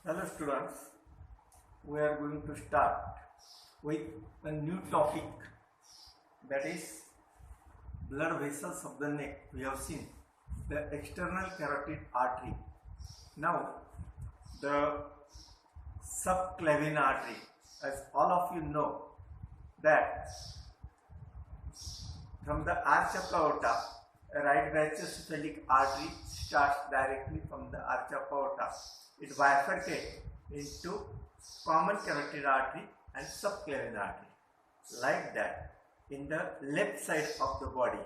Hello students, we are going to start with a new topic, that is blood vessels of the neck. We have seen the external carotid artery. Now the subclavian artery, as all of you know that from the arch of aorta, a right brachiocephalic artery starts directly from the arch of aorta. It bifurcates into common carotid artery and subclavian artery. Like that, in the left side of the body,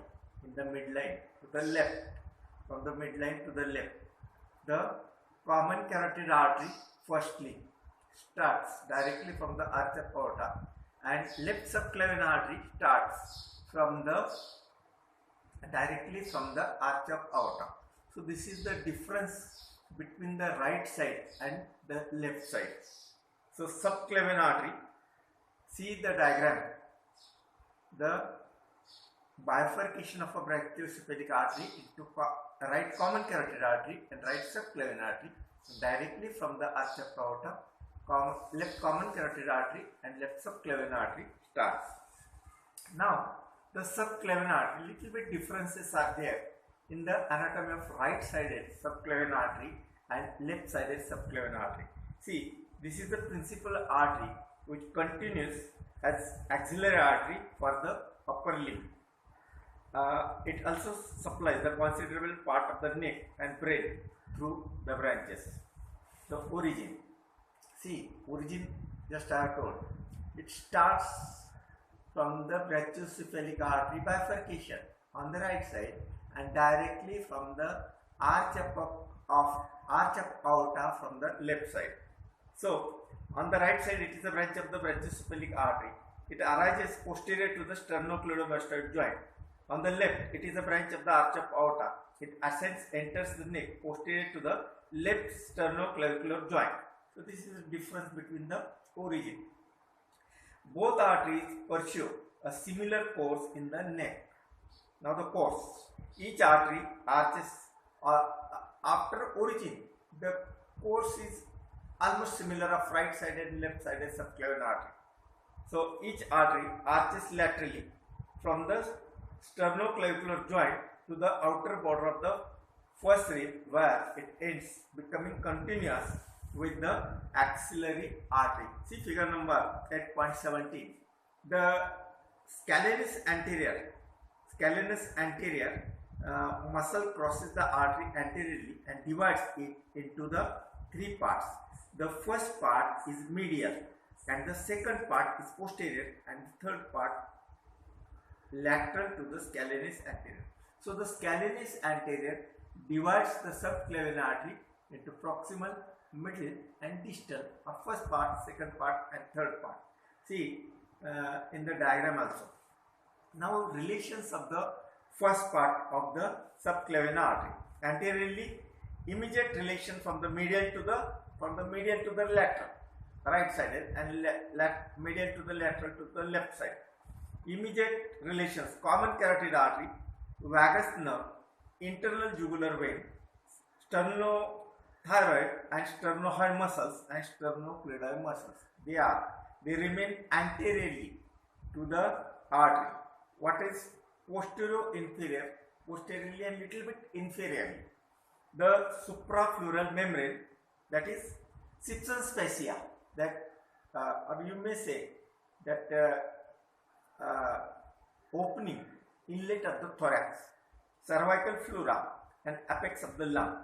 in the midline to the left, from the midline to the left, the common carotid artery firstly starts directly from the arch of aorta, and left subclavian artery starts from the directly from the arch of aorta. So this is the difference between the right side and the left side. So subclavian artery, see the diagram, the bifurcation of a brachiocephalic artery into right common carotid artery and right subclavian artery directly from the arch of aorta. Left common carotid artery and left subclavian artery starts. Now the subclavian artery, little bit differences are there in the anatomy of right-sided subclavian artery and left-sided subclavian artery. See, this is the principal artery which continues as axillary artery for the upper limb. It also supplies the considerable part of the neck and brain through the branches. The origin, see, origin just I have told, it starts from the brachiocephalic artery bifurcation on the right side and directly from the arch of aorta from the left side. So on the right side it is a branch of the brachiocephalic artery. It arises posterior to the sternocleidomastoid joint. On the left it is a branch of the arch of aorta. It ascends, enters the neck posterior to the left sternoclavicular joint. So this is the difference between the origin. Both arteries pursue a similar course in the neck. Now the course, each artery arches after origin. The course is almost similar of right-sided and left-sided subclavian artery. So each artery arches laterally from the sternoclavicular joint to the outer border of the first rib, where it ends, becoming continuous with the axillary artery. See figure number 8.17. The scalenus anterior muscle crosses the artery anteriorly and divides it into the three parts. The first part is medial and the second part is posterior and the third part lateral to the scalenus anterior. So the scalenus anterior divides the subclavian artery into proximal, middle and distal, or first part, second part and third part. See in the diagram also. Now relations of the first part of the subclavian artery. Anteriorly, immediate relation from the medial to the lateral, right sided, and medial to the lateral to the left side. Immediate relations: common carotid artery, vagus nerve, internal jugular vein, sternothyroid and sternohyoid muscles and sternocleidomastoid muscles. They remain anteriorly to the artery. What is posterior-inferior? Posteriorly and little bit inferiorly. The suprapleural membrane, that is Simpson's fascia, that or you may say that opening, inlet of the thorax, cervical flora and apex of the lung.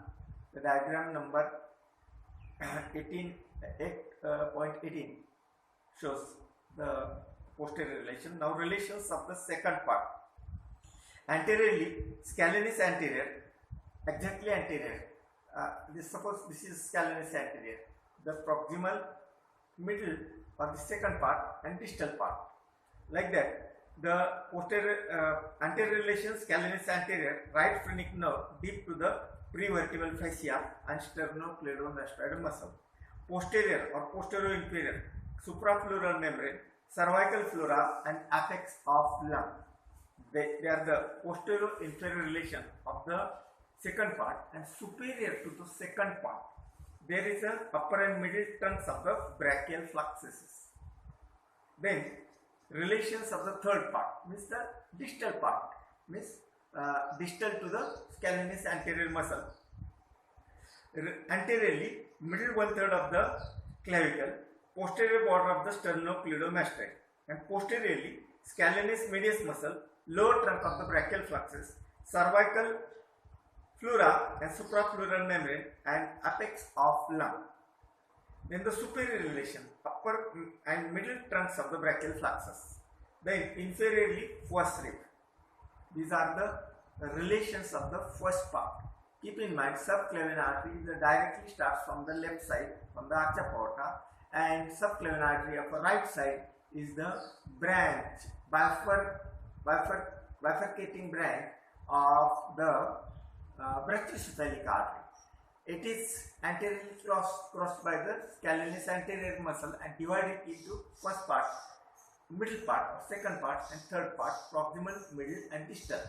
The diagram number 8.18 shows the posterior relation. Now relations of the second part. Anteriorly, scalenus anterior, exactly anterior. Suppose this is scalenus anterior, the proximal, middle or the second part and distal part. Like that, the posterior anterior relation scalenus anterior, right phrenic nerve deep to the prevertebral fascia and sternocleidomastoid muscle. Posterior or posterior inferior, suprapleural membrane, cervical flora and apex of lung. They are the posterior inferior relation of the second part and superior to the second part. there is an upper and middle trunks of the brachial fluxus. Then relations of the third part means the distal part, means distal to the scalenus anterior muscle. Anteriorly, middle one third of the clavicle, posterior border of the sternocleidomastoid, and posteriorly scalenus medius muscle, lower trunk of the brachial fluxus, cervical pleura and suprapleural membrane, and apex of lung. Then the superior relation, upper and middle trunks of the brachial fluxus. Then inferiorly fosse rib. These are the relations of the first part. Keep in mind, subclavian artery directly starts from the left side, from the arch aorta, and subclavian artery of the right side is the branch, bifurcating branch of the brachiocephalic artery. It is anteriorly crossed by the scalenus anterior muscle and divided into first part, middle part, second part, and third part, proximal, middle, and distal.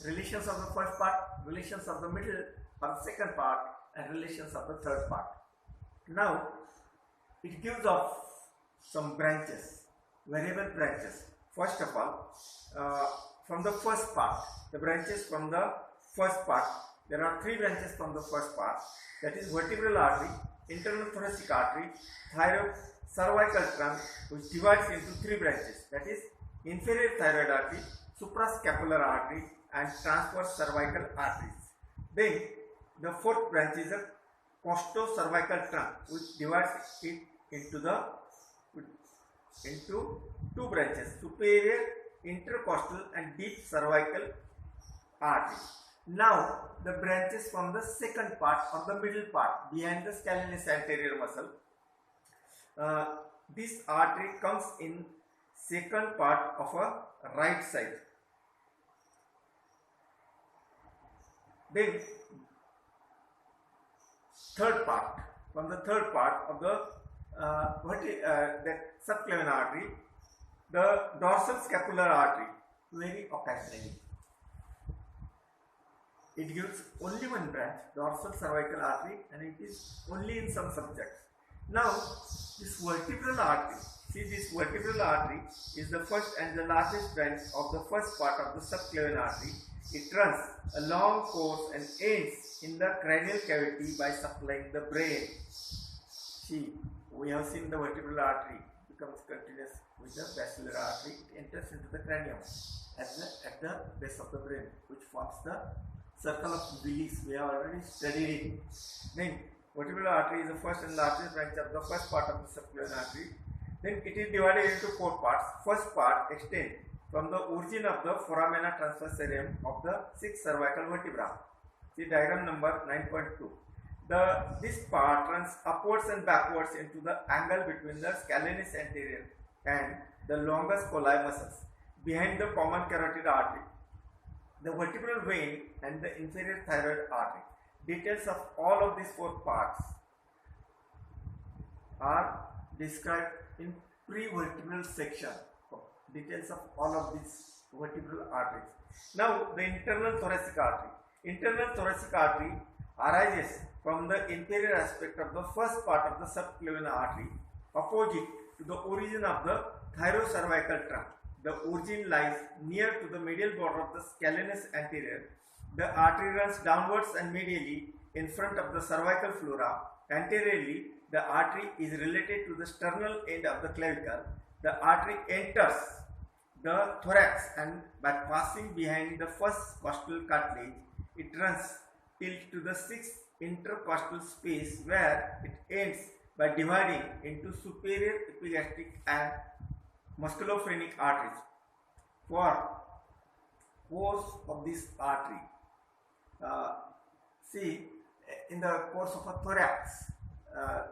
Relations of the first part, relations of the middle or second part, and relations of the third part. Now, it gives off some branches, variable branches. First of all, from the first part, the branches from the first part, there are three branches from the first part, that is vertebral artery, internal thoracic artery, cervical trunk, which divides into three branches, that is inferior thyroid artery, suprascapular artery, and transverse cervical arteries. Then the fourth branch is a costo-cervical trunk, which divides it into two branches, superior intercostal and deep cervical artery. Now the branches from the second part or the middle part behind the scalenus anterior muscle. This artery comes in second part of a right side. Then third part, from the third part of the subclavian artery, the dorsal scapular artery, very occasionally. It gives only one branch, dorsal cervical artery, and it is only in some subjects. Now, this vertebral artery, see, this vertebral artery is the first and the largest branch of the first part of the subclavian artery. It runs a long course and ends in the cranial cavity by supplying the brain. See, we have seen the vertebral artery becomes continuous with the basilar artery. It enters into the cranium at the base of the brain, which forms the circle of Willis. We have already studied it. Then vertebral artery is the first and largest branch of the first part of the subclavian artery. Then it is divided into four parts. First part extends from the origin of the foramina transversarum of the sixth cervical vertebra. See diagram number 9.2. This part runs upwards and backwards into the angle between the scalenus anterior and the longus colli muscles behind the common carotid artery, the vertebral vein, and the inferior thyroid artery. Details of all of these four parts are described in prevertebral section. Details of all of these vertebral arteries. Now the internal thoracic artery. Internal thoracic artery arises from the inferior aspect of the first part of the subclavian artery, opposite to the origin of the thyrocervical trunk. The origin lies near to the medial border of the scalenus anterior. The artery runs downwards and medially in front of the cervical flora. Anteriorly, the artery is related to the sternal end of the clavicle. The artery enters the thorax, and by passing behind the first costal cartilage, it runs till to the sixth intercostal space, where it ends by dividing into superior epigastric and musculophrenic arteries. For course of this artery, see, in the course of a thorax,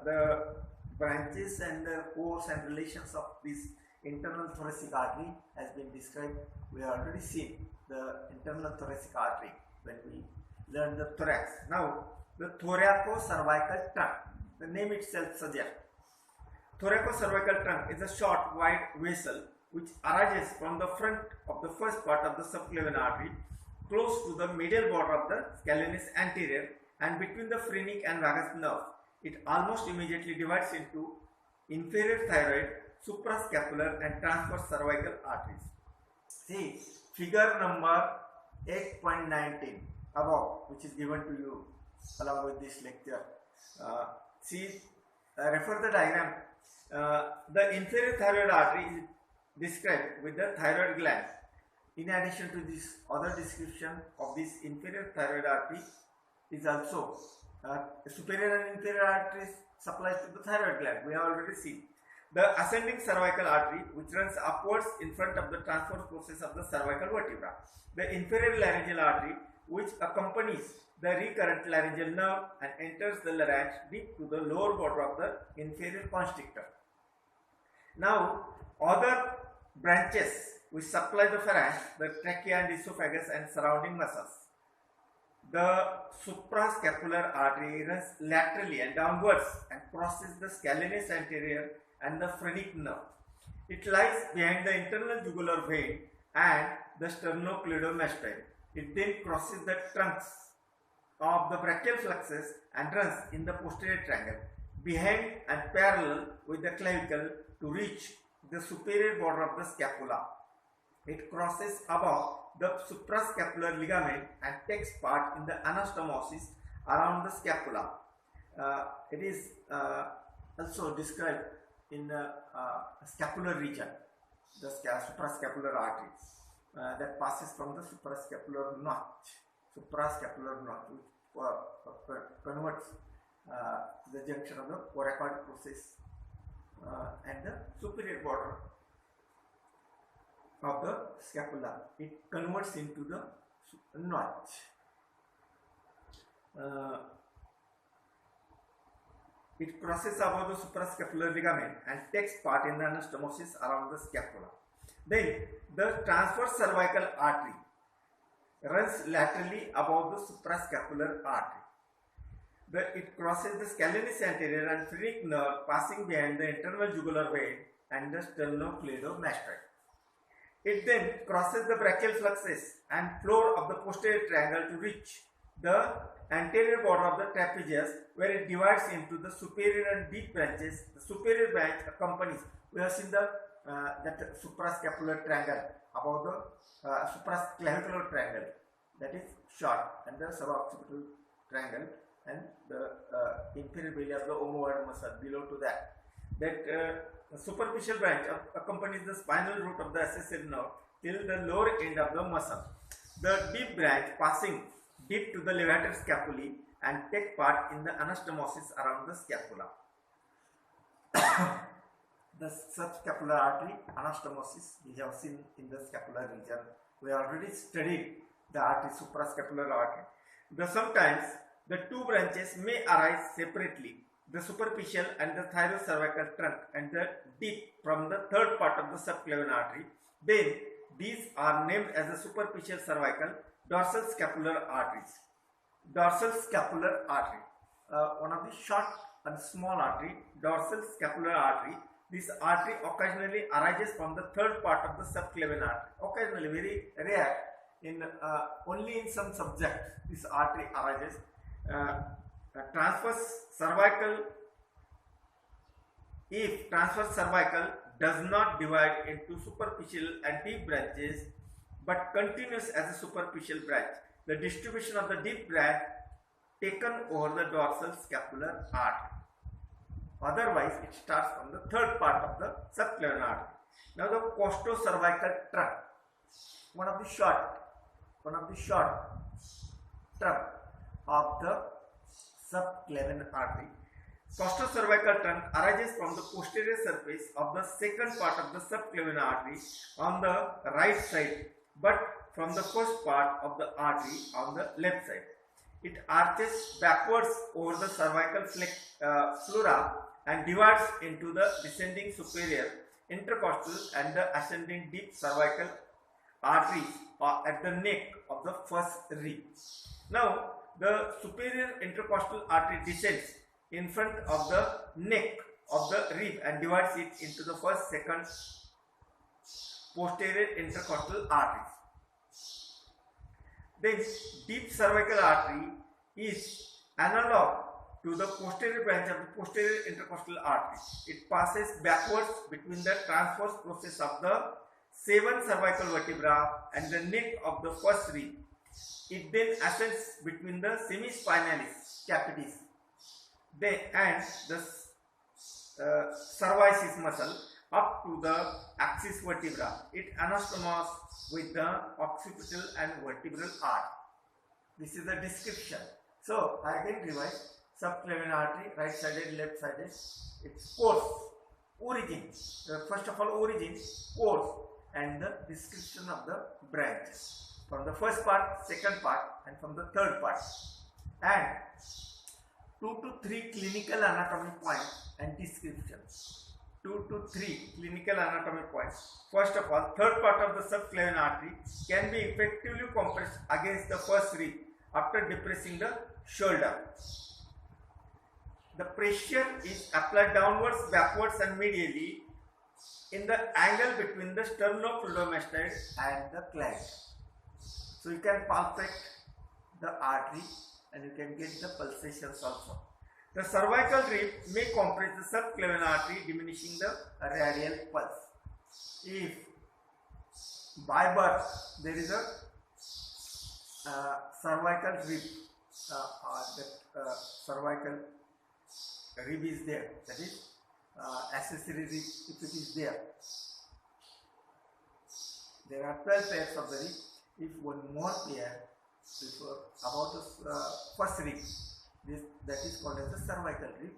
the branches and the course and relations of this internal thoracic artery has been described. We have already seen the internal thoracic artery when we learned the thorax. Now, the thoracocervical trunk, the name itself suggests. Thoracocervical trunk is a short, wide vessel which arises from the front of the first part of the subclavian artery, close to the medial border of the scalenus anterior and between the phrenic and vagus nerve. it almost immediately divides into inferior thyroid, suprascapular and transverse cervical arteries. See figure number 8.19 above, which is given to you along with this lecture. Refer the diagram. The inferior thyroid artery is described with the thyroid gland. In addition to this, other description of this inferior thyroid artery is also superior and inferior arteries supplies to the thyroid gland. We have already seen. The ascending cervical artery, which runs upwards in front of the transverse process of the cervical vertebra. The inferior laryngeal artery, which accompanies the recurrent laryngeal nerve and enters the larynx deep to the lower border of the inferior constrictor. Now, other branches which supply the pharynx, the trachea and esophagus and surrounding muscles. The suprascapular artery runs laterally and downwards and crosses the scalenus anterior and the phrenic nerve. It lies behind the internal jugular vein and the sternocleidomastoid. It then crosses the trunks of the brachial plexus and runs in the posterior triangle behind and parallel with the clavicle to reach the superior border of the scapula. It crosses above the suprascapular ligament and takes part in the anastomosis around the scapula. It is also described in the scapular region, the suprascapular artery that passes from the suprascapular notch, which converts the junction of the coracoid process and the superior border of the scapula. It converts into the notch. It crosses above the suprascapular ligament and takes part in the anastomosis around the scapula. Then the transverse cervical artery runs laterally above the suprascapular artery. It crosses the scalenus anterior and phrenic nerve, passing behind the internal jugular vein and the sternocleidomastoid. It then crosses the brachial plexus and floor of the posterior triangle to reach the anterior border of the trapezius, where it divides into the superior and deep branches. The superior branch accompanies. We have seen the that suprascapular triangle above the suprasclavicular triangle, that is short, and the suboccipital triangle and the inferior belly of the omoid muscle below to that. That superficial branch accompanies the spinal root of the accessory nerve till the lower end of the muscle. The deep branch passing deep to the levator scapulae and take part in the anastomosis around the scapula. The subscapular artery anastomosis we have seen in the scapular region. We have already studied the artery, suprascapular artery. Sometimes the two branches may arise separately, the superficial and the thyrocervical trunk and the deep from the third part of the subclavian artery. Then these are named as the superficial cervical dorsal scapular arteries. Dorsal scapular artery, one of the short and small artery, dorsal scapular artery. This artery occasionally arises from the third part of the subclavian artery. Occasionally, very rare. In only in some subjects this artery arises. Transverse cervical. If transverse cervical does not divide into superficial and deep branches, but continues as a superficial branch, the distribution of the deep branch taken over the dorsal scapular artery. Otherwise, it starts from the third part of the subclavian artery. Now, the costocervical trunk, one of the short trunk of the subclavian artery. Costocervical trunk arises from the posterior surface of the second part of the subclavian artery on the right side, but from the first part of the artery on the left side. It arches backwards over the cervical flora and divides into the descending superior, intercostal and the ascending deep cervical arteries at the neck of the first rib. Now, the superior intercostal artery descends in front of the neck of the rib and divides it into the first, second posterior intercostal arteries. Then deep cervical artery is analog to the posterior branch of the posterior intercostal artery. It passes backwards between the transverse process of the 7 cervical vertebra and the neck of the first rib. It then ascends between the semispinalis capitis and the cervicis muscle up to the axis vertebra. It anastomosis with the occipital and vertebral artery. This is the description. So I can revise: subclavian artery, right sided, left sided. Its course, origin. First of all, origin, course, and the description of the branches. From the first part, second part, and from the third part. And 2 to 3 clinical anatomy points and descriptions. 2 to 3 clinical anatomy points. First of all, third part of the subclavian artery can be effectively compressed against the first rib after depressing the shoulder. The pressure is applied downwards, backwards, and medially in the angle between the sternocleidomastoid and the glande. So you can palpate the artery and you can get the pulsations also. The cervical rib may compress the subclavian artery, diminishing the radial pulse. If by birth there is a cervical rib, cervical rib is there, that is accessory rib, if it is there. There are 12 pairs of the rib. If one more pair, about the first rib, that is called as the cervical rib.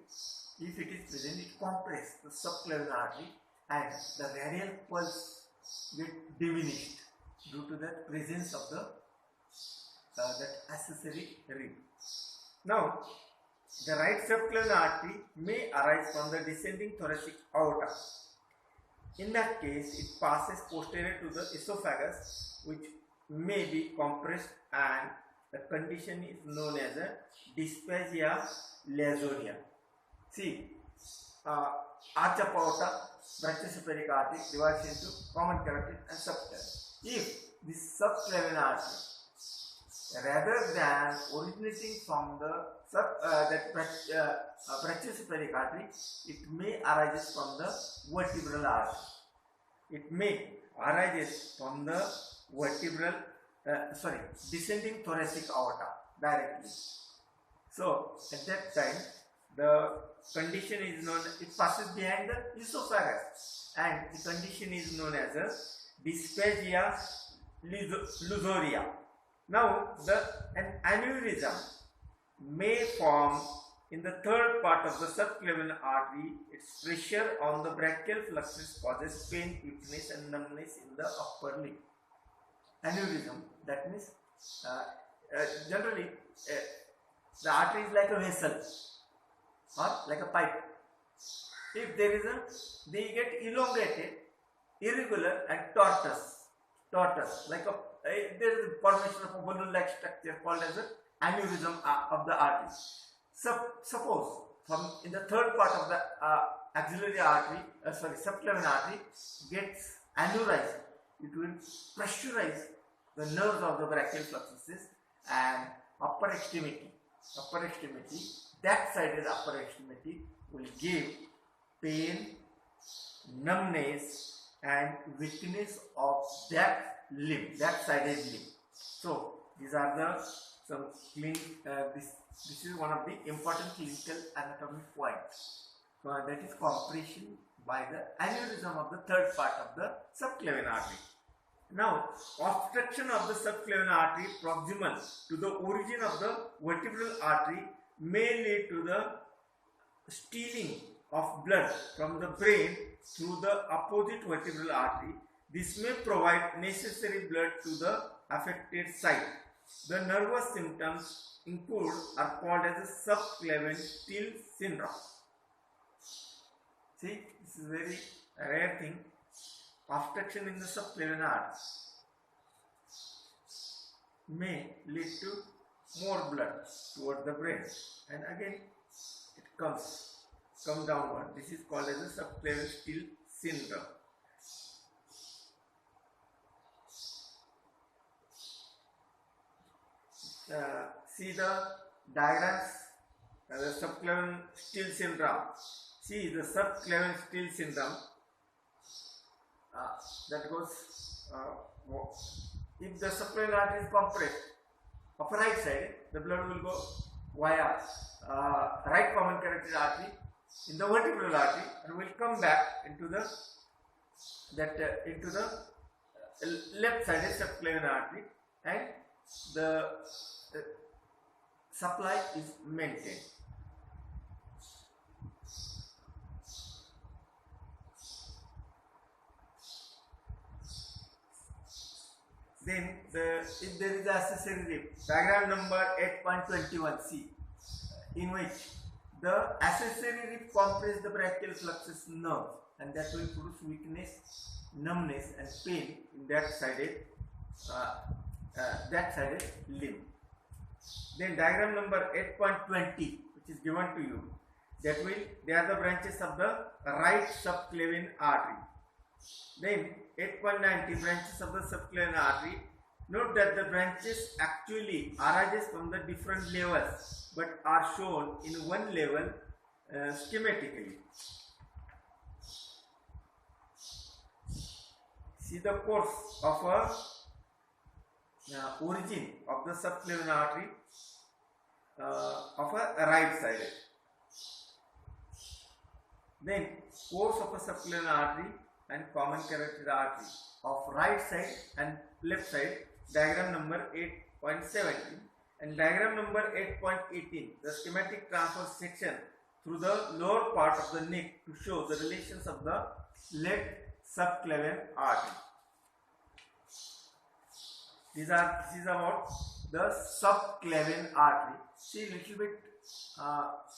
If it is present, it compresses the subclavian artery and the radial pulse get diminished due to the presence of the that accessory rib. Now, the right subclavian artery may arise from the descending thoracic aorta. In that case, it passes posterior to the esophagus, which may be compressed, and the condition is known as a dysphagia lesionia. See, arch of aorta, brachiocephalic artery divides into common carotid and subclavian. If this subclavian artery, rather than originating from the brachiocephalic artery, it may arise from the vertebral artery. It may arise from the descending thoracic aorta directly. So at that time, the condition is known, it passes behind the esophagus, and the condition is known as a dysphagia lusoria. Now, an aneurysm may form in the third part of the subclavian artery. Its pressure on the brachial plexus causes pain, weakness, and numbness in the upper limb. Aneurysm, that means generally the artery is like a vessel or like a pipe. If there is they get elongated, irregular, and tortuous, like there is a formation of a balloon-like structure called as an aneurysm of the artery. Suppose from in the third part of the axillary artery, subclavian artery gets aneurized, it will pressurize the nerves of the brachial plexus and upper extremity. That side is upper extremity will give pain, numbness, and weakness of that limb, that sided limb. So these are the some this is one of the important clinical anatomy points. So that is compression by the aneurysm of the third part of the subclavian artery. Now, obstruction of the subclavian artery proximal to the origin of the vertebral artery may lead to the stealing of blood from the brain through the opposite vertebral artery. This may provide necessary blood to the affected site. The nervous symptoms are called as a subclavian steal syndrome. See, this is very rare thing. Obstruction in the subclavian artery may lead to more blood towards the brain, and again it come downward. This is called as a subclavian steal syndrome. See the diagrams the subclavian-Steele syndrome. See the subclavian-Steele syndrome. That goes if the subclavian artery is compressed of right side, the blood will go via right common carotid artery in the vertebral artery and will come back into the left sided subclavian artery, and the supply is maintained. Then if there is accessory rib, diagram number 8.21c, in which the accessory rib compress the brachial plexus nerve, and that will produce weakness, numbness and pain in that sided limb. Then diagram number 8.20, which is given to you, they are the branches of the right subclavian artery. Then 8.90, branches of the subclavian artery. Note that the branches actually arises from the different levels but are shown in one level schematically. See the course of origin of the subclavian artery of a right sided. Then course of a subclavian artery and common carotid artery of right side and left side, diagram number 8.17, and diagram number 8.18, the schematic transverse section through the lower part of the neck to show the relations of the left subclavian artery. This is about the subclavian artery. See little bit,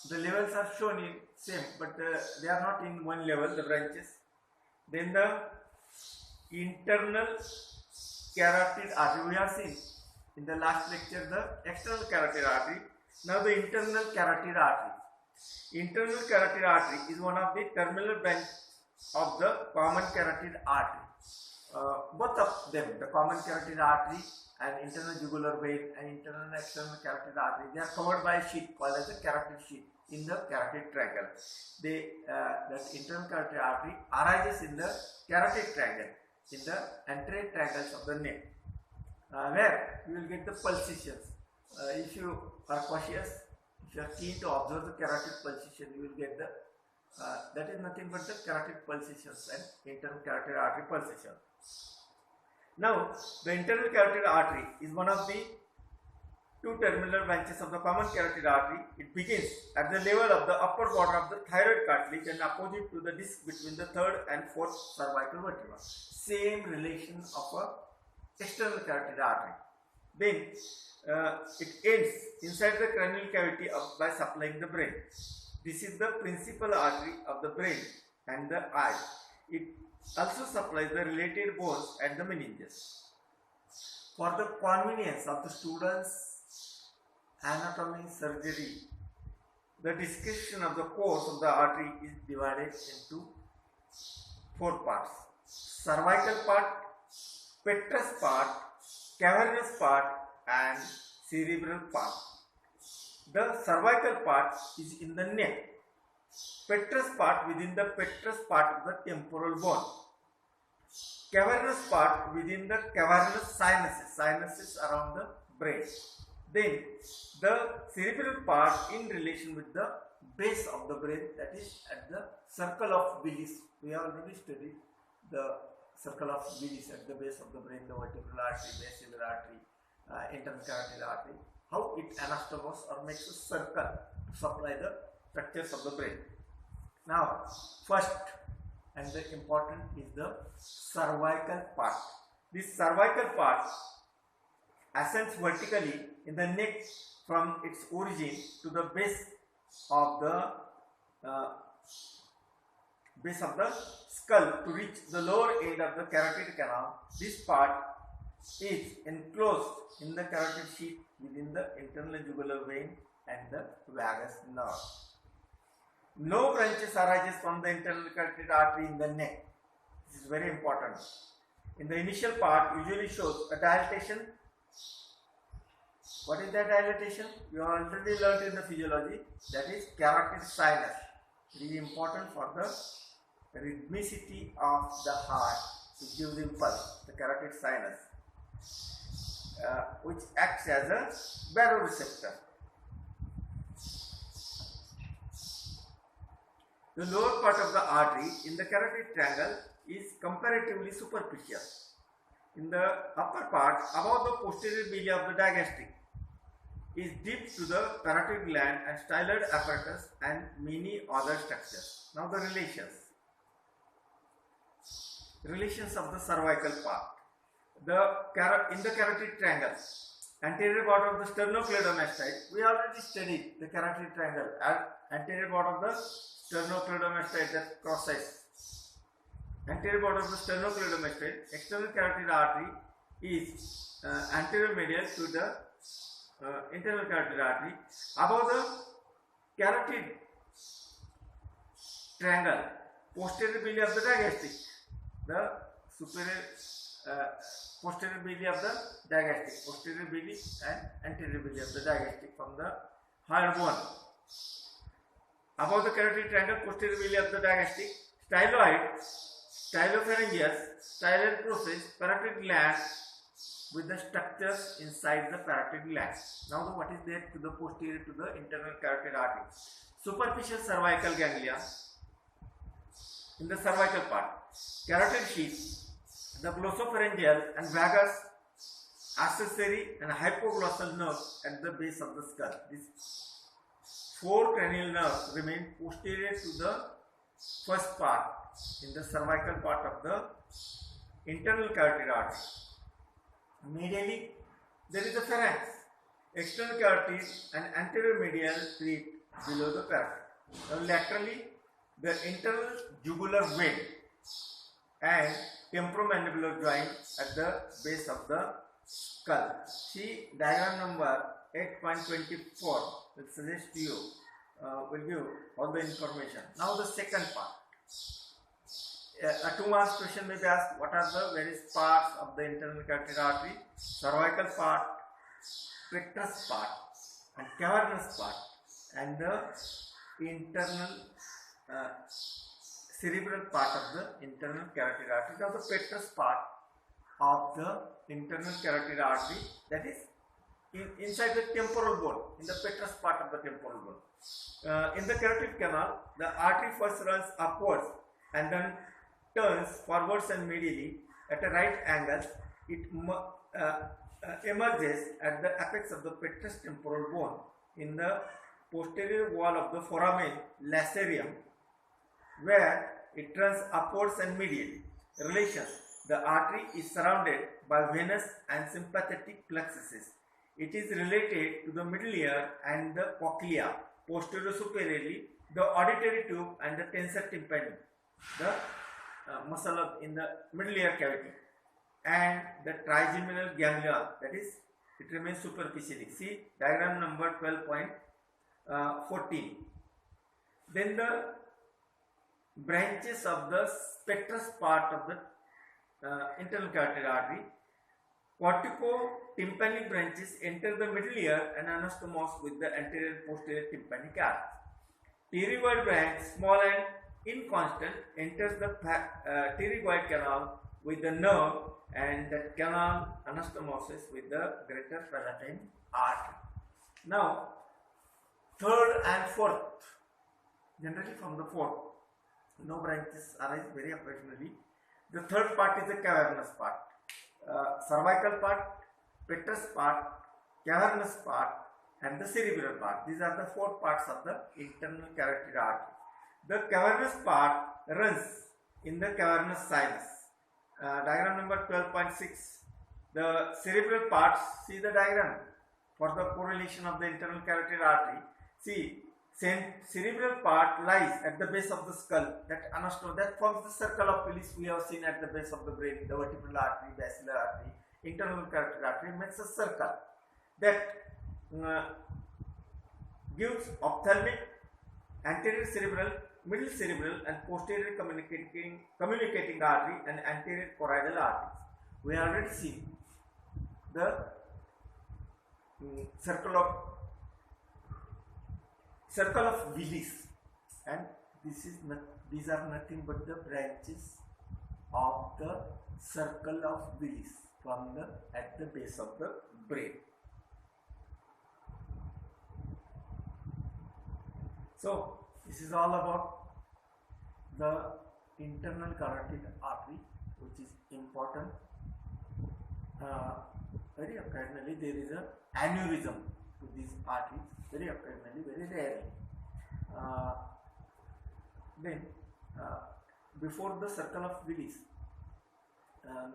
the levels are shown in same, but they are not in one level, the branches. Then the internal carotid artery, we have seen in the last lecture the external carotid artery. Now the internal carotid artery. Internal carotid artery is one of the terminal branches of the common carotid artery. Both of them, the common carotid artery and internal jugular vein and internal and external carotid artery, they are covered by a sheath called as a carotid sheath in the carotid triangle. That internal carotid artery arises in the carotid triangle, in the anterior triangles of the neck, where you will get the pulsations. If you are cautious, if you are keen to observe the carotid pulsation, you will get the that is nothing but the carotid pulsations and internal carotid artery pulsation. Now, the internal carotid artery is one of the two terminal branches of the common carotid artery. It begins at the level of the upper border of the thyroid cartilage and opposite to the disc between the third and fourth cervical vertebra. Same relation of a external carotid artery. Then it ends inside the cranial cavity by supplying the brain. This is the principal artery of the brain and the eye. It also supplies the related bones and the meninges. For the convenience of the students' anatomy surgery, the description of the course of the artery is divided into four parts: cervical part, petrous part, cavernous part and cerebral part. The cervical part is in the neck, petrous part within the petrous part of the temporal bone, cavernous part within the cavernous sinuses around the brain. Then the cerebral part in relation with the base of the brain, that is at the circle of Willis. We have already studied the circle of Willis at the base of the brain, the vertebral artery, basilar artery, internal carotid artery. How it anastomoses or makes a circle to supply the structures of the brain. Now, first and the important is the cervical part. This cervical part ascends vertically in the neck from its origin to the base of the skull to reach the lower end of the carotid canal. This part is enclosed in the carotid sheath within the internal jugular vein and the vagus nerve. No branches arises from the internal carotid artery in the neck. This is very important. In the initial part, usually shows a dilatation What is that dilatation? You have already learnt in the physiology, that is carotid sinus. It is important for the rhythmicity of the heart to give impulse, the carotid sinus, which acts as a baroreceptor. The lower part of the artery in the carotid triangle is comparatively superficial. In the upper part, above the posterior villi of the digastric, is deep to the parotid gland and styloid apparatus and many other structures. Now the relations of the cervical part. In the carotid triangle, anterior border of the sternocleidomastoid, we already studied the carotid triangle at anterior border of the sternocleidomastoid, that crosses. Anterior border of the sternocleidomastoid, external carotid artery is anterior medial to the internal carotid artery. Above the carotid triangle, posterior villi of the digastric, the superior posterior villi of the digastric, posterior villi and anterior villi of the digastric from the higher bone. Above the carotid triangle, posterior villi of the digastric, styloid, stylopharyngeus, styloid process, parotid gland with the structures inside the parotid gland. Now what is there to the posterior to the internal carotid artery? Superficial cervical ganglia in the cervical part, carotid sheath, the glossopharyngeal and vagus, accessory and hypoglossal nerves at the base of the skull. These four cranial nerves remain posterior to the first part in the cervical part of the internal carotid artery. Medially, there is a pharynx, external carotid and anterior medial treat below the parotid. Now laterally, the internal jugular vein and temporomandibular joint at the base of the skull. See diagram number 8.24 will suggest to you, will give all the information. Now the second part. A 2 marks question may be asked, what are the various parts of the internal carotid artery? Cervical part, petrous part and cavernous part, and the internal cerebral part of the internal carotid artery. Now the petrous part of the internal carotid artery, that is inside the temporal bone, in the petrous part of the temporal bone. In the carotid canal, the artery first runs upwards and then turns forwards and medially at a right angle. It emerges at the apex of the petrous temporal bone in the posterior wall of the foramen lacerium, where it runs upwards and medially. Relations: the artery is surrounded by venous and sympathetic plexuses. It is related to the middle ear and the cochlea, posterior superiorly, the auditory tube and the tensor tympani, the muscle in the middle ear cavity, and the trigeminal ganglia, that is, it remains superficially. See diagram number 12.14. Then the branches of the petrous part of the internal carotid artery, cortico-tympanic branches enter the middle ear and anastomose with the anterior and posterior tympanic arch. Pterygoid branch, small and inconstant, enters the pterygoid canal with the nerve, and that canal anastomoses with the greater palatine artery. Now, third and fourth, generally from the fourth, no branches arise very occasionally. The third part is the cavernous part. Cervical part, petrous part, cavernous part and the cerebral part. These are the four parts of the internal carotid artery. The cavernous part runs in the cavernous sinus. Diagram number 12.6. The cerebral parts, see the diagram for the correlation of the internal carotid artery. See, cerebral part lies at the base of the skull, that anastomose, that forms the circle of Willis we have seen at the base of the brain, the vertebral artery, basilar artery, internal carotid artery makes a circle that gives ophthalmic, anterior cerebral, middle cerebral and posterior communicating artery and anterior choroidal arteries. We have already seen the circle of Willis, and these are nothing but the branches of the circle of Willis from at the base of the brain. So this is all about the internal carotid artery, which is important. Very occasionally there is an aneurysm to these arteries, very occasionally, very rarely. Then before the circle of Willis,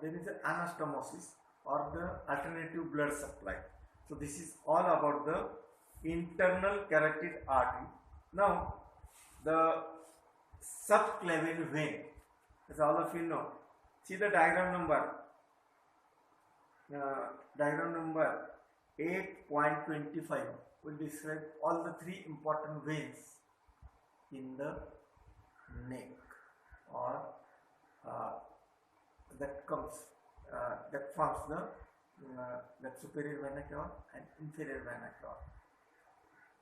there is an anastomosis or the alternative blood supply. So this is all about the internal carotid artery. Now the subclavian vein, as all of you know, see the diagram number 8.25 will describe all the three important veins in the neck, or that forms the superior vena cava and inferior vena cava.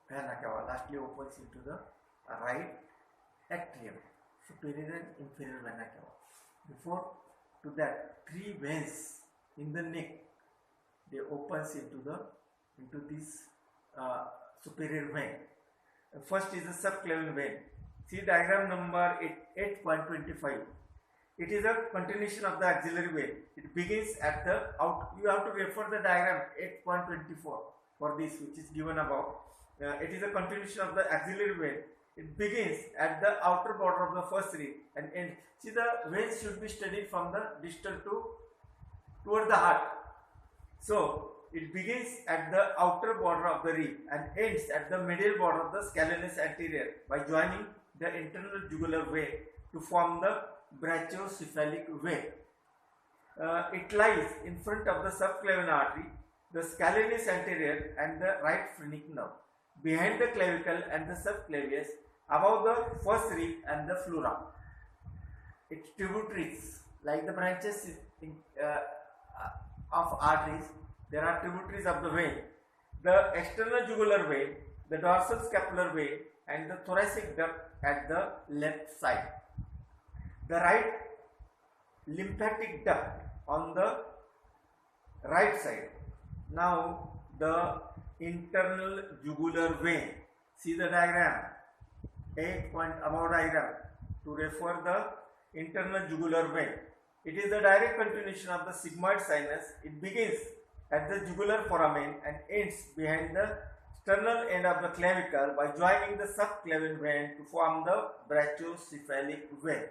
Vena cava lastly opens into the right atrium, superior and inferior vena cava. Before to that, three veins in the neck, they opens into this superior vein. First is the subclavian vein. See diagram number 8.25. It is a continuation of the axillary vein. It begins at the out. You have to refer the diagram 8.24 for this, which is given above. It is a continuation of the axillary vein. It begins at the outer border of the first rib and ends. See, the veins should be studied from the distal toward the heart. So it begins at the outer border of the rib and ends at the medial border of the scalenus anterior by joining the internal jugular vein to form the brachiocephalic vein. It lies in front of the subclavian artery, the scalenus anterior and the right phrenic nerve, behind the clavicle and the subclavius, above the first rib and the flora. Its tributaries, like the branches of arteries, there are tributaries of the vein. The external jugular vein, the dorsal scapular vein and the thoracic duct at the left side. The right lymphatic duct on the right side. Now the internal jugular vein. See the diagram, 8 point above diagram to refer the internal jugular vein. It is the direct continuation of the sigmoid sinus. It begins at the jugular foramen and ends behind the sternal end of the clavicle by joining the subclavian vein to form the brachiocephalic vein.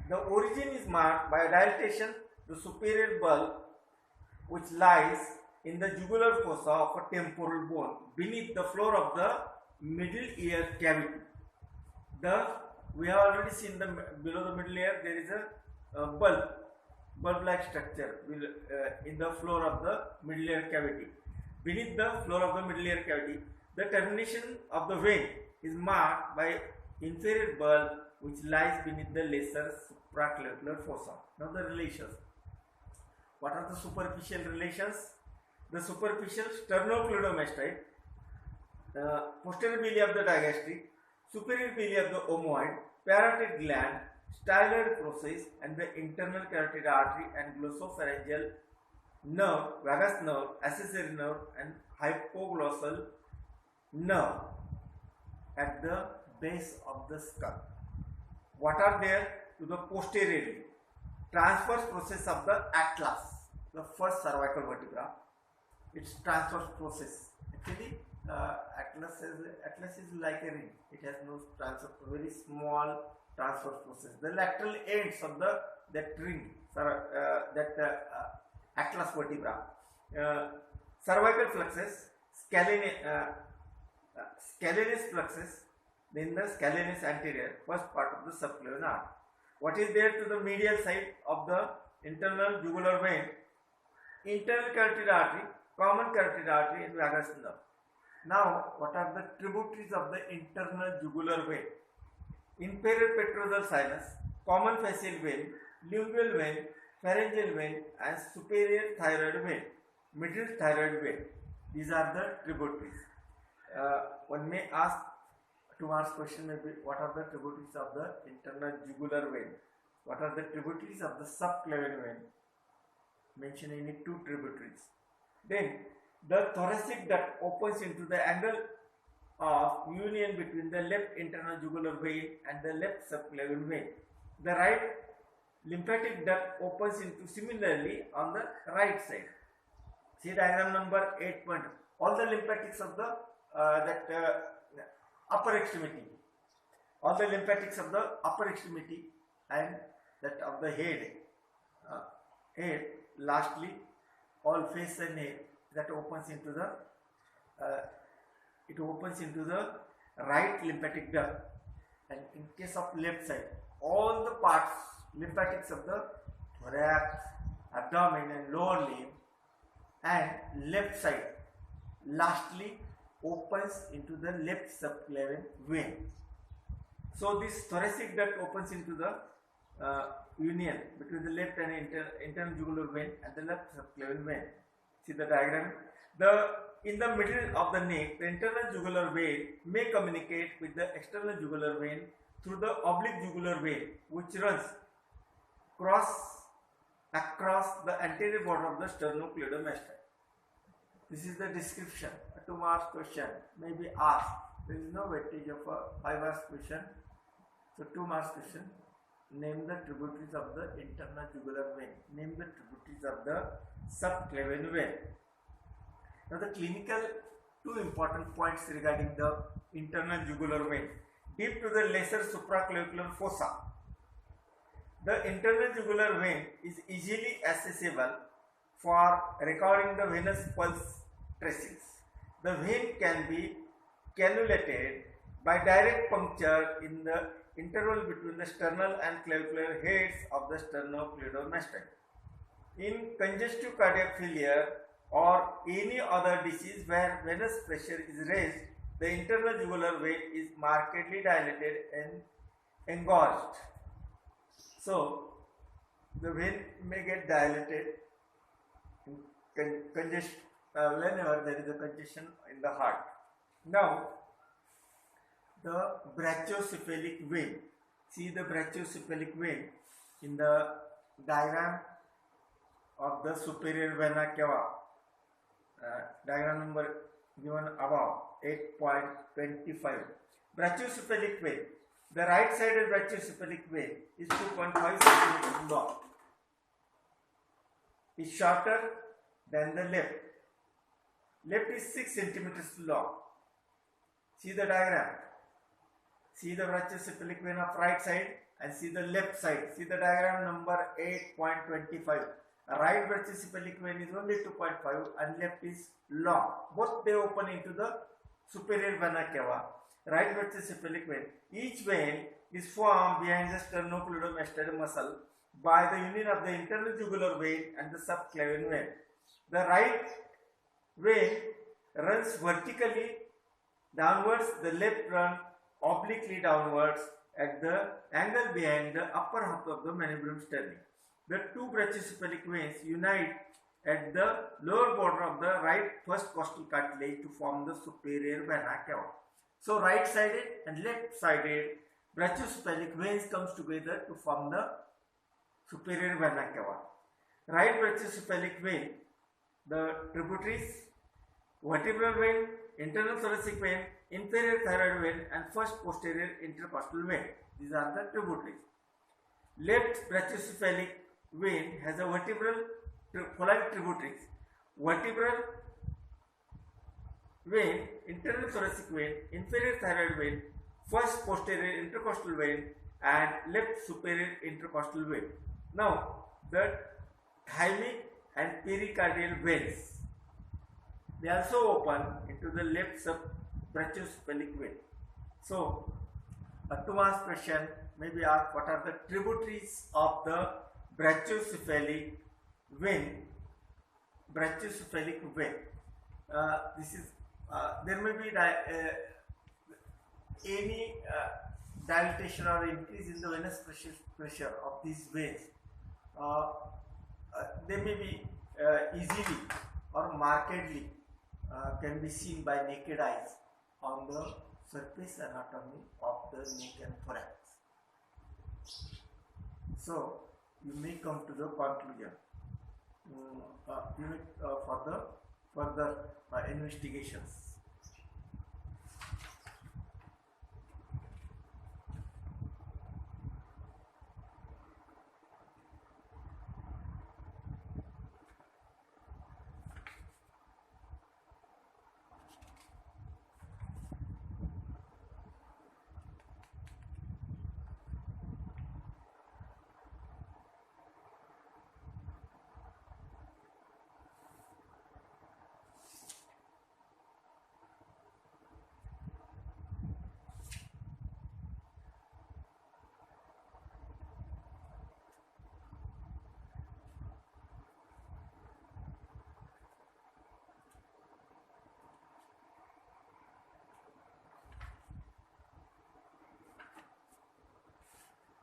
The origin is marked by a dilatation to superior bulb, which lies in the jugular fossa of a temporal bone beneath the floor of the middle ear cavity. We have already seen below the middle ear there is a bulb-like structure in the floor of the middle ear cavity. Beneath the floor of the middle ear cavity, the termination of the vein is marked by inferior bulb which lies beneath the lesser supraclavicular fossa. Now the relations. What are the superficial relations? The superficial sternocleidomastoid, posterior villi of the digastric, superior villi of the omoid, parotid gland, styloid process, and the internal carotid artery and glossopharyngeal nerve, vagus nerve, accessory nerve, and hypoglossal nerve at the base of the skull. What are there to the posteriorly? Transverse process of the atlas, the first cervical vertebra. Its transverse process. Actually, atlas is like a ring. It has no transverse, very small transverse process. The lateral ends of that ring, atlas vertebra, cervical plexus, scalenus plexus, then the scalenus anterior, first part of the subclavian artery. What is there to the medial side of the internal jugular vein? Internal carotid artery, common carotid artery, and vagus nerve. Now, what are the tributaries of the internal jugular vein? Inferior petrosal sinus, common facial vein, lingual vein, pharyngeal vein, and superior thyroid vein, middle thyroid vein. These are the tributaries. One may ask, tomorrow's question may be, what are the tributaries of the internal jugular vein? What are the tributaries of the subclavian vein? Mentioning it two tributaries. Then the thoracic duct opens into the angle of union between the left internal jugular vein and the left subclavian vein. The right lymphatic duct opens into similarly on the right side. See diagram number 8. All the lymphatics of the upper extremity, all the lymphatics of the upper extremity and that of the head, lastly all face and head, that opens into the right lymphatic duct. And in case of left side, all the parts lymphatics of the thorax, abdomen and lower limb and left side lastly opens into the left subclavian vein. So this thoracic duct opens into the union between the left and internal jugular vein and the left subclavian vein. See the diagram. In the middle of the neck, the internal jugular vein may communicate with the external jugular vein through the oblique jugular vein, which runs across the anterior border of the sternocleidomastoid. This is the description. A 2 marks question may be asked. There is no weightage of a 5 marks question. So 2 marks question. Name the tributaries of the internal jugular vein. Name the tributaries of the subclavian vein. Now the clinical 2 important points regarding the internal jugular vein. Deep to the lesser supraclavicular fossa. The internal jugular vein is easily accessible for recording the venous pulse tracings. The vein can be cannulated by direct puncture in the interval between the sternal and clavicular heads of the sternocleidomastoid. In congestive cardiac failure or any other disease where venous pressure is raised, the internal jugular vein is markedly dilated and engorged. So the vein may get dilated whenever there is a congestion in the heart. Now the brachiocephalic vein. See the brachiocephalic vein in the diagram of the superior vena cava. Diagram number given above, 8.25. Brachiocephalic vein. The right sided brachiocephalic vein is 2.5 cm long. Is shorter than the left. Left is 6 cm long. See the diagram. See the brachiocephalic vein of right side and see the left side. See the diagram number 8.25. Right brachiocephalic vein is only 2.5 and left is long. Both they open into the superior vena cava. Right brachiocephalic vein. Each vein is formed behind the sternocleidomastoid muscle by the union of the internal jugular vein and the subclavian vein. The right vein runs vertically downwards, the left runs obliquely downwards at the angle behind the upper half of the manubrium sterni. The two brachiocephalic veins unite at the lower border of the right first costal cartilage to form the superior vena cava. So right sided and left sided brachiocephalic veins comes together to form the superior vena cava. Right brachiocephalic vein, the tributaries, vertebral vein, internal thoracic vein, inferior thyroid vein and first posterior intercostal vein. These are the tributaries. Left brachiocephalic vein has a vertebral following tributaries. Vertebral vein, internal thoracic vein, inferior thyroid vein, first posterior intercostal vein and left superior intercostal vein. Now the thymic and pericardial veins, they also open into the left brachiocephalic vein. So a 2 marks question may be asked, what are the tributaries of the brachiocephalic vein? Brachiocephalic vein. This is there may be any dilatation or increase in the venous pressure of these veins. they may be easily or markedly can be seen by naked eyes on the surface anatomy of the neck and thorax. So you may come to the conclusion for the further investigations.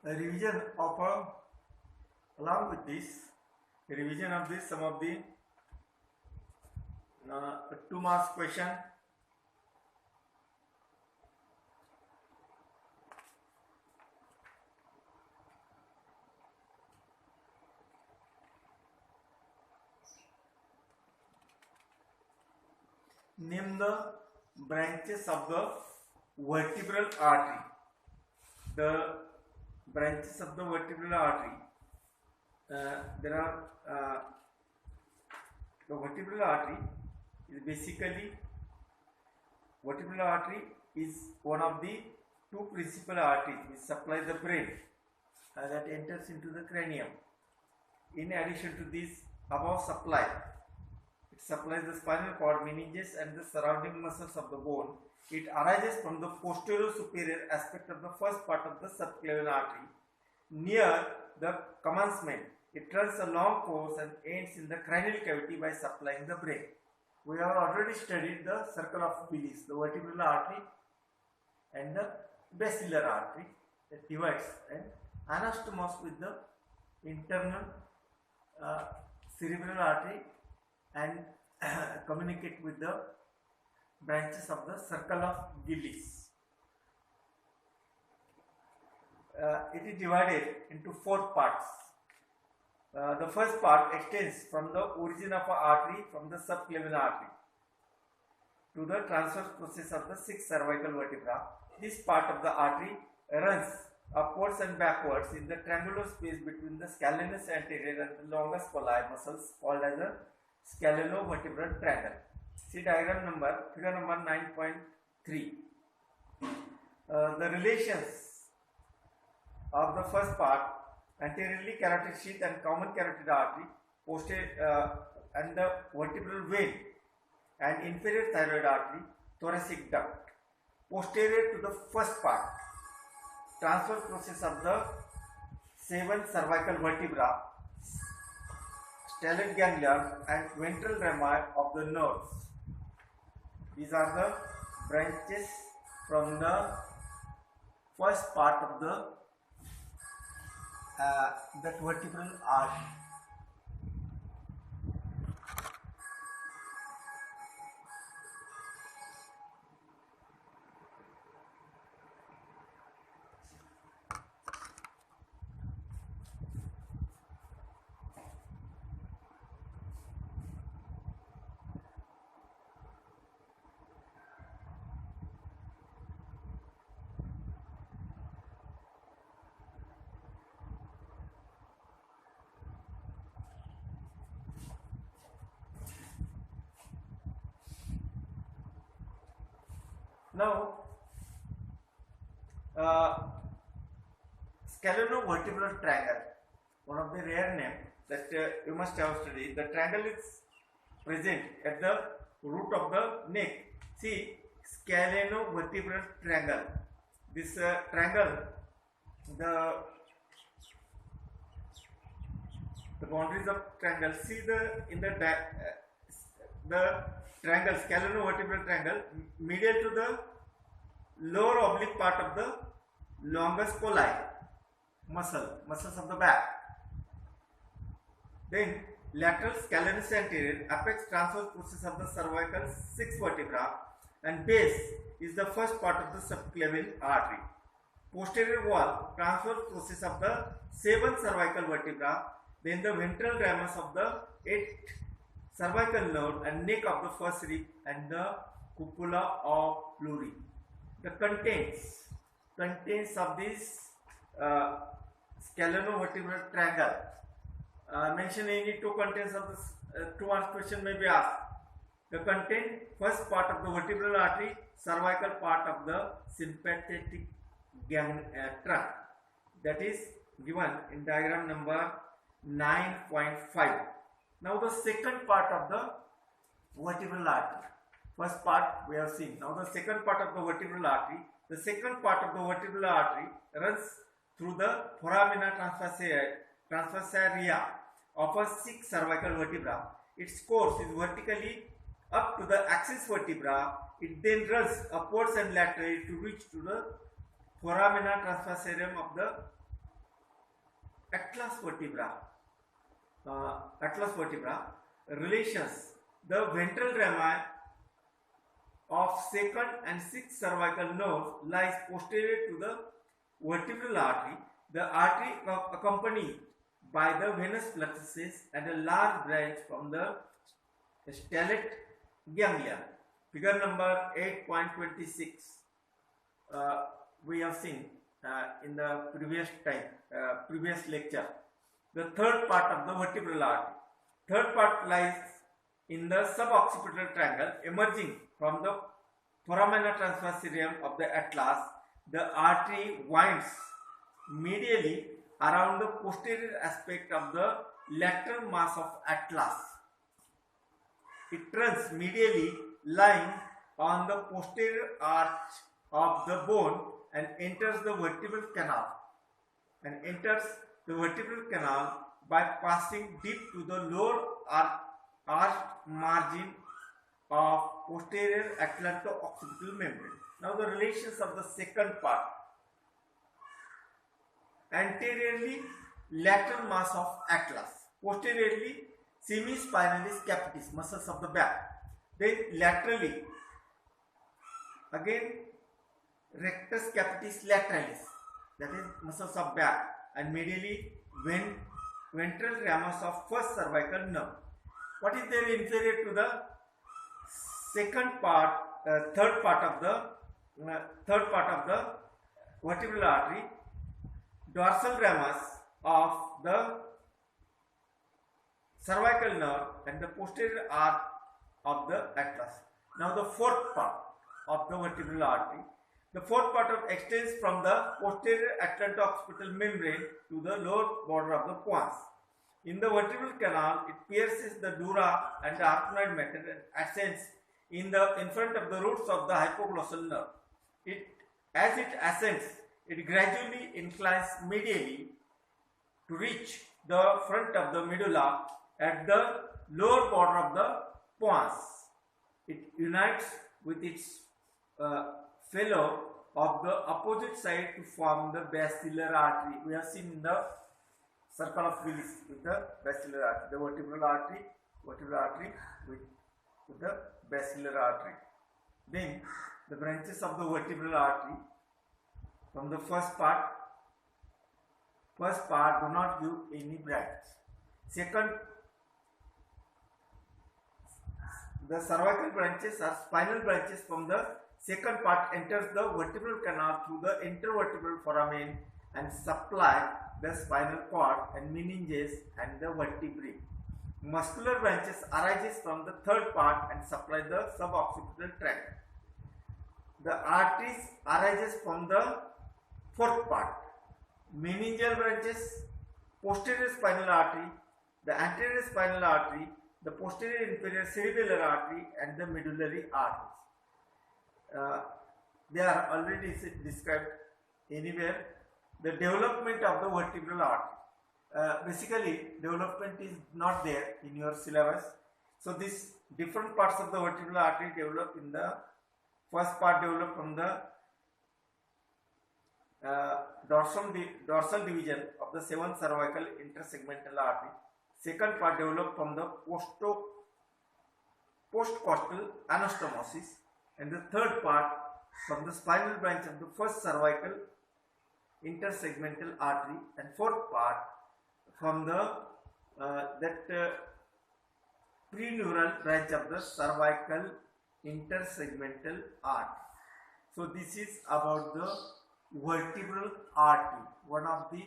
A revision of along with this, a revision of this, some of the 2 marks question. Name the branches of the vertebral artery. The branches of the vertebral artery. There are the vertebral artery is basically vertebral artery is one of the 2 principal arteries which supply the brain that enters into the cranium. In addition to this above supply, it supplies the spinal cord, meninges and the surrounding muscles of the bone. It arises from the posterior superior aspect of the first part of the subclavian artery. Near the commencement, it runs a long course and ends in the cranial cavity by supplying the brain. We have already studied the circle of Willis, the vertebral artery and the basilar artery that divides and anastomos with the internal cerebral artery and communicate with the branches of the circle of Willis. It is divided into 4 parts. The first part extends from the origin of an artery from the subclavian artery to the transverse process of the 6 cervical vertebra. This part of the artery runs upwards and backwards in the triangular space between the scalenus anterior and the longus colli muscles called as a scalenovertebral triangle. See diagram number, figure number 9.3. The relations of the first part, anteriorly carotid sheath and common carotid artery, posterior and the vertebral vein and inferior thyroid artery, thoracic duct. Posterior to the first part, transverse process of the 7 cervical vertebra, stellate ganglion and ventral rami of the nerves. These are the branches from the first part of the that vertebral artery. Now, scalenovertebral triangle, one of the rare names that you must have studied. The triangle is present at the root of the neck. See, scalenovertebral triangle. This triangle, the boundaries of triangle. See in the triangle, scalenovertebral triangle, medial to the lower oblique part of the longus colli muscles of the back. Then lateral scalene anterior, apex transverse process of the cervical 6 vertebra, and base is the first part of the subclavian artery. Posterior wall, transverse process of the 7 cervical vertebra, then the ventral ramus of the 8 cervical nerve and neck of the first rib and the cupula of pleury. The contents of this scalenovertebral triangle. Mention any two contents of this 2 mark question may be asked. The content, first part of the vertebral artery, cervical part of the sympathetic trunk, that is given in diagram number 9.5. Now the second part of the vertebral artery. First part we have seen. Now the second part of the vertebral artery. The second part of the vertebral artery runs through the foramina transversaria of a 6 cervical vertebra. Its course is vertically up to the axis vertebra. It then runs upwards and laterally to reach to the foramina transversarium of the atlas vertebra. Relations: the ventral rami of 2nd and 6th cervical nerves lies posterior to the vertebral artery. The artery accompanied by the venous plexuses and a large branch from the stellate ganglia. Figure number 8.26 we have seen in the previous lecture. The third part of the vertebral artery. Third part lies in the suboccipital triangle emerging from the foramina transversarium of the atlas. The artery winds medially around the posterior aspect of the lateral mass of atlas. It runs medially lying on the posterior arch of the bone and enters the vertebral canal by passing deep to the lower arched margin of posterior atlanto-occipital membrane. Now the relations of the second part. Anteriorly, lateral mass of atlas. Posteriorly, semispinalis capitis, muscles of the back. Then laterally, again rectus capitis lateralis, that is muscles of back, and medially ventral ramus of first cervical nerve. What is there inferior to the third part of the vertebral artery? Dorsal ramus of the cervical nerve and the posterior arch of the atlas. Now the fourth part of the vertebral artery. The fourth part extends from the posterior atlanto-occipital membrane to the lower border of the pons. In the vertebral canal, it pierces the dura and the arachnoid matter and ascends in front of the roots of the hypoglossal nerve. As it ascends, it gradually inclines medially to reach the front of the medulla at the lower border of the pons. It unites with its fellow of the opposite side to form the basilar artery. We have seen in the circle of Willis with the basilar artery, the vertebral artery with the basilar artery. Then the branches of the vertebral artery from the first part do not give any branch. Second, the cervical branches are spinal branches from the second part enters the vertebral canal through the intervertebral foramen and supply the spinal cord and meninges and the vertebrae. Muscular branches arises from the third part and supply the suboccipital tract. The arteries arises from the fourth part. Meningeal branches, posterior spinal artery, the anterior spinal artery, the posterior inferior cerebellar artery and the medullary arteries. They are already described anywhere. The development of the vertebral artery. Basically, development is not there in your syllabus. So, these different parts of the vertebral artery develop in the first part developed from the dorsal division of the 7th cervical intersegmental artery. Second part developed from the postcostal anastomosis, and the third part from the spinal branch of the first cervical intersegmental artery, and fourth part from the preneural branch of the cervical intersegmental artery. So this is about the vertebral artery, one of the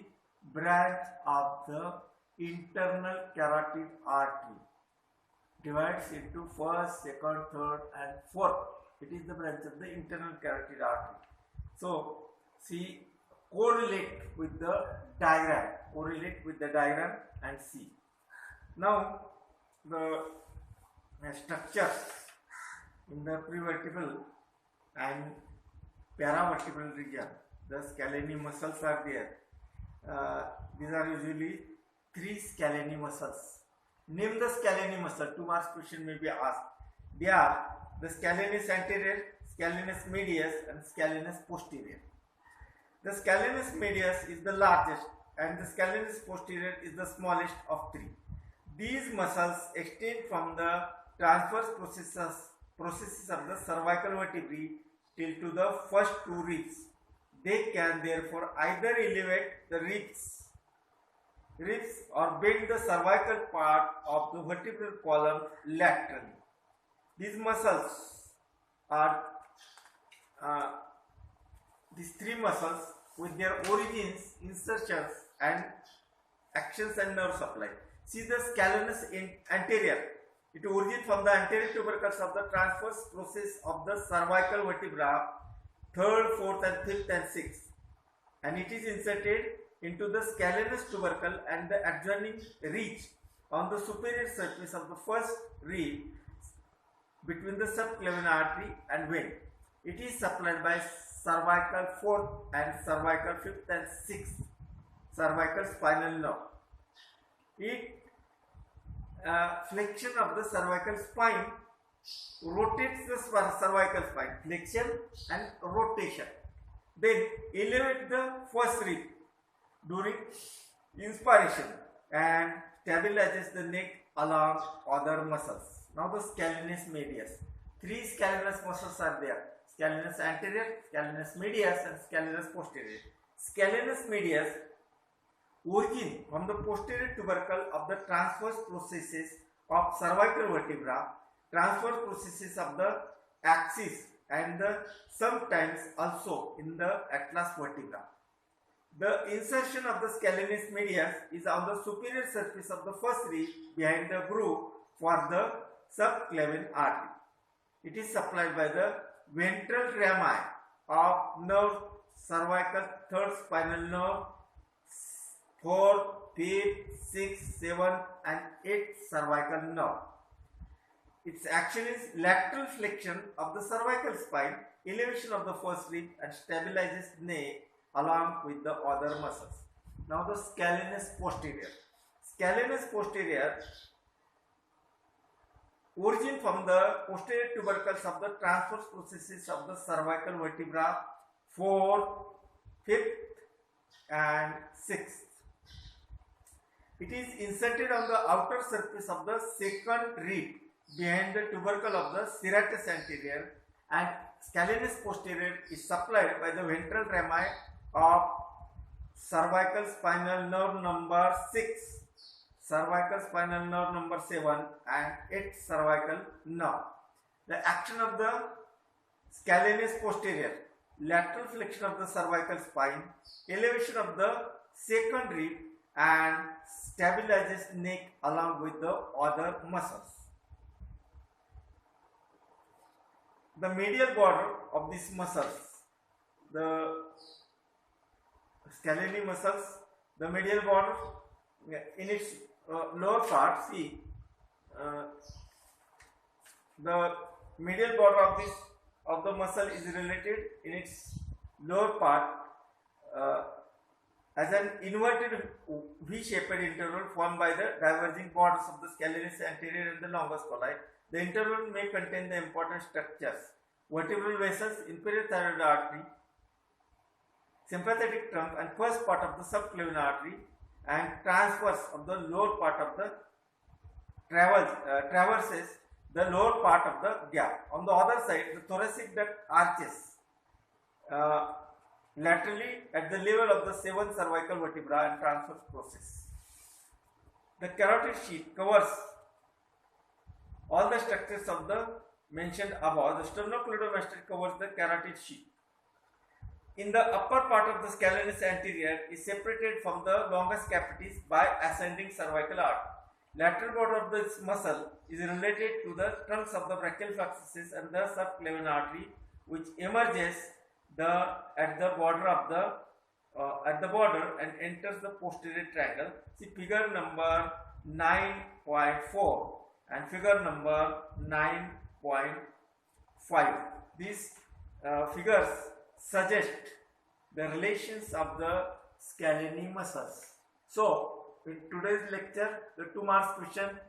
branch of the internal carotid artery. Divides into first, second, third and fourth. It is the branch of the internal carotid artery. So see, correlate with the diagram and see. Now the structures in the prevertebral and paravertebral region, the scalene muscles are there. These are usually 3 scalene muscles. Name the scalene muscle. 2 marks question may be asked. They are the scalenus anterior, scalenus medius and scalenus posterior. The scalenus medius is the largest and the scalenus posterior is the smallest of 3. These muscles extend from the transverse processes of the cervical vertebrae till to the first 2 ribs. They can therefore either elevate the ribs or bend the cervical part of the vertebral column laterally. These muscles are these 3 muscles with their origins, insertions and actions and nerve supply. See the scalenus anterior. It originates from the anterior tubercles of the transverse process of the cervical vertebra, 3rd, 4th and 5th and 6th, and it is inserted into the scalenus tubercle and the adjoining ridge on the superior surface of the first rib between the subclavian artery and vein. It is supplied by cervical 4th and cervical 5th and 6th cervical spinal nerve. Flexion of the cervical spine rotates the cervical spine, flexion and rotation. Then elevate the first rib during inspiration and stabilizes the neck along other muscles. Now the scalenus medius. 3 scalenus muscles are there. Scalenus anterior, scalenus medius and scalenus posterior. Scalenus medius origin from the posterior tubercle of the transverse processes of cervical vertebra, transverse processes of the axis and sometimes also in the atlas vertebra. The insertion of the scalenus medius is on the superior surface of the first rib behind the groove for the subclavian artery. It is supplied by the ventral rami of nerve cervical 3rd spinal nerve, 4th, 5th, 6th, 7th and 8th cervical nerve. Its action is lateral flexion of the cervical spine, elevation of the first rib and stabilizes neck along with the other muscles. Now the scalenus posterior. Scalenus posterior origin from the posterior tubercles of the transverse processes of the cervical vertebra 4th, 5th and 6th. It is inserted on the outer surface of the second rib behind the tubercle of the serratus anterior, and scalenus posterior is supplied by the ventral rami of cervical spinal nerve number 6, cervical spinal nerve number 7 and 8th cervical nerve. The action of the scalenus posterior: lateral flexion of the cervical spine, elevation of the second rib and stabilizes neck along with the other muscles. The medial border of these muscles, the scalene muscles, the medial border in its lower part, see the medial border of the muscle is related in its lower part as an inverted V-shaped interval formed by the diverging borders of the scalenus anterior and the longus colli. The interval may contain the important structures: vertebral vessels, inferior thyroid artery, sympathetic trunk and first part of the subclavian artery, and transverse of the lower part of the traverses the lower part of the gap. On the other side, the thoracic duct arches laterally at the level of the 7 cervical vertebra and transverse process. The carotid sheath covers all the structures of the mentioned above. The sternocleidomastoid covers the carotid sheath. In the upper part of the scalenus anterior is separated from the longus capitis by ascending cervical arch. Lateral border of this muscle is related to the trunks of the brachial plexuses and the subclavian artery, which emerges at the border and enters the posterior triangle. See figure number 9.4 and figure number 9.5. These figures suggest the relations of the scalene muscles. So, in today's lecture, the 2 marks question: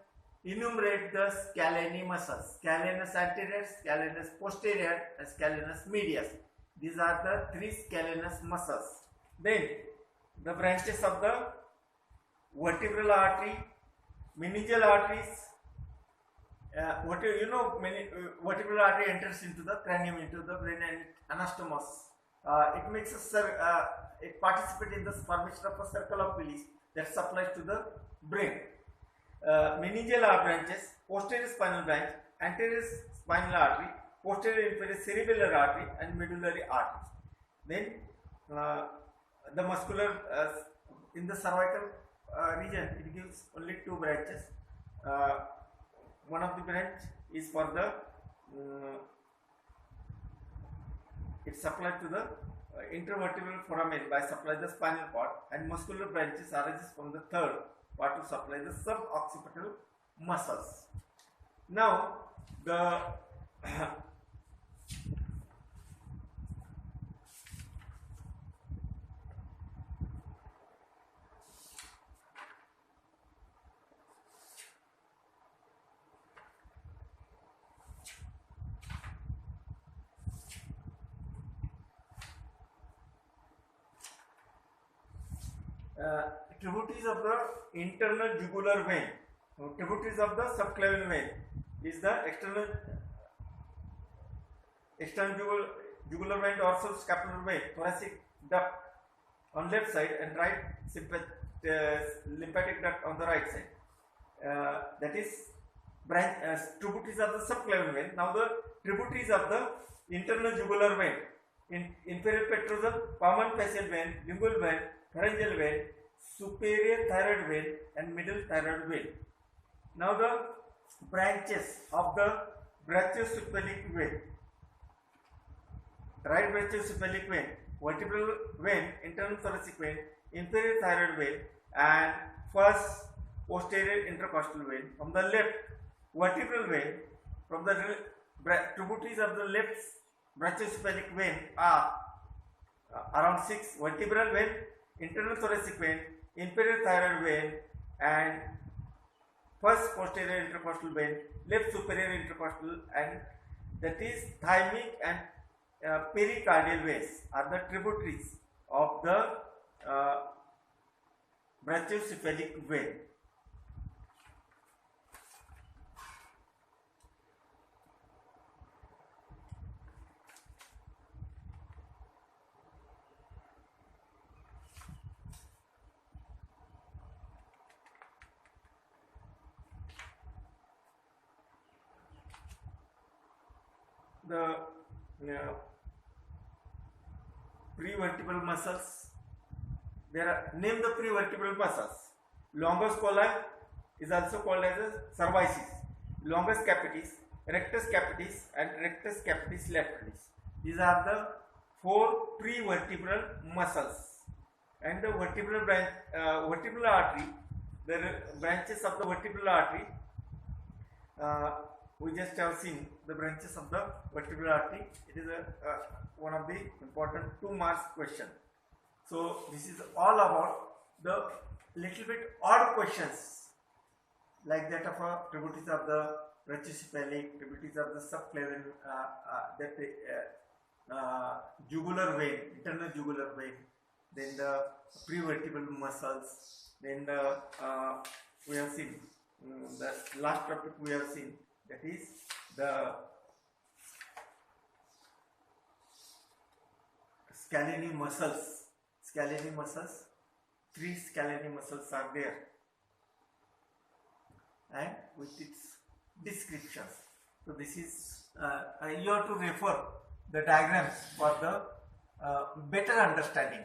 enumerate the scalene muscles, scalenus anterior, scalenus posterior, and scalenus medius. These are the 3 scalenus muscles. Then, the branches of the vertebral artery, meningeal arteries. Vertebral artery enters into the cranium, into the brain, and anastomos. It makes it participates in the formation of a circle of Willis that supplies to the brain. Meningeal branches, posterior spinal branch, anterior spinal artery, posterior inferior cerebellar artery, and medullary artery. Then the muscular in the cervical region, it gives only 2 branches. One of the branch is for the it supplied to the intervertebral foramen by supply the spinal cord, and muscular branches arises from the third part to supply the suboccipital muscles. Now the tributaries of the internal jugular vein. Tributaries of the subclavian vein is the external jugular vein, dorsal scapular vein, thoracic duct on left side, and right lymphatic duct on the right side. That is tributaries of the subclavian vein. Now the tributaries of the internal jugular vein: inferior petrosal, common facial vein, lingual vein, pharyngeal vein, superior thyroid vein, and middle thyroid vein. Now the branches of the brachiocephalic vein: right brachiocephalic vein, vertebral vein, internal thoracic vein, inferior thyroid vein, and first posterior intercostal vein. From the left, vertebral vein. From the tributaries of the left brachiocephalic vein are around 6: vertebral vein, internal thoracic vein, inferior thyroid vein, and first posterior intercostal vein, left superior intercostal, and that is thymic and pericardial veins are the tributaries of the brachiocephalic vein. The prevertebral muscles. Name the prevertebral muscles. Longus colli is also called as a cervicis, longus capitis, rectus capitis, and rectus capitis lateralis. These are the 4 prevertebral muscles. And the vertebral artery, the branches of the vertebral artery. We just have seen the branches of the vertebral artery. It is one of the important 2 marks question. So this is all about the little bit odd questions like that of tributaries of the brachiocephalic, tributaries of the subclavian, jugular vein, internal jugular vein, then the prevertebral muscles, Then we have seen the last topic we have seen, that is the scalene muscles. Scalene muscles, 3 scalene muscles are there, and with its descriptions. So this is you have to refer the diagrams for the better understanding.